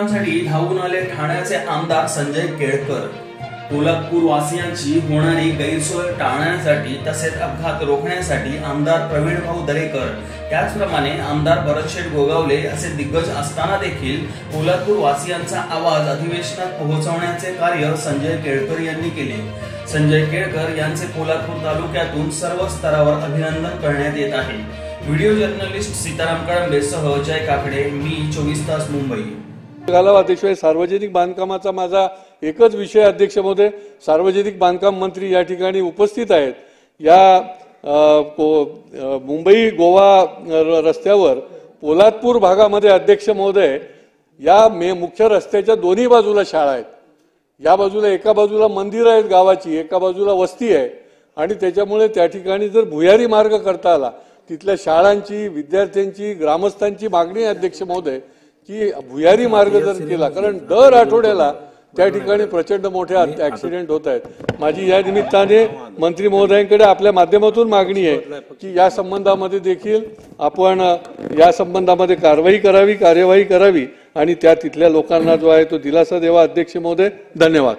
आमदारांसाठी धावून आले ठाण्याचे आमदार संजय केळकर। पोलादपूर वासियांची होणारी गैरसोय टाळण्यासाठी तसेच अपघात रोखण्यासाठी आमदार प्रवीण भाऊ दरेकर त्याचप्रमाणे आमदार भरतशेठ गोगावले असे दिग्गज असताना देखील पोलादपूर वासियांचा आवाज अधिवेशनात पोहोचवण्याचे कार्य संजय केळकर यांनी केले। संजय केळकर यांचे पोलादपूर तालुक्यातून सर्व स्तरावर अभिनंदन करण्यात येत आहे। व्हिडिओ जर्नलिस्ट सीताराम कळंबेसह जय काकडे, मी 24 तास मुंबई। अध्यक्ष सार्वजनिक बांधकामाचा माझा एकच विषय अध्यक्ष महोदय, सार्वजनिक बांधकाम मंत्री या ठिकाणी उपस्थित आहेत। या मुंबई गोवा रस्त्यावर पोलादपूर भागामध्ये अध्यक्ष महोदय या मुख्य रस्त्याच्या दोन्ही बाजूला शाळा आहेत। या बाजूला एका बाजूला मंदिर आहेत गावाची, एका बाजूला वस्ती आहे आणि त्याच्यामुळे त्या ठिकाणी जर भुयारी मार्ग करता आला, तिथल्या शाळांची, विद्यार्थ्यांची, ग्रामस्थांची मागणी अध्यक्ष महोदय की भुयारी मार्ग जर केला, कारण दर आठवड्याला त्या ठिकाणी प्रचंड मोठे ऍक्सिडेंट होत आहेत। माझी या निमित्ताने मंत्री महोदयांकडे आपल्या माध्यमातून मागणी आहे की या संबंधामध्ये देखील आपण या संबंधामध्ये कार्यवाही करावी आणि त्या तिथल्या लोकांना जो आहे तो दिलासा द्यावा। अध्यक्ष महोदय, धन्यवाद।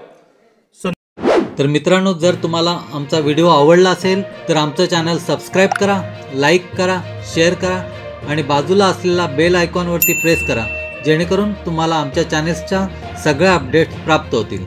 तर मित्रांनो, जर तुम्हाला आमचा व्हिडिओ आवडला असेल तर आमचं चॅनल सबस्क्राईब करा, लाईक करा, शेअर करा आणि बाजूला असलेला बेल आयकॉनवरती प्रेस करा, जेणेकरून तुम्हाला आमच्या चॅनेल्सच्या सगळ्या अपडेट्स प्राप्त होतील।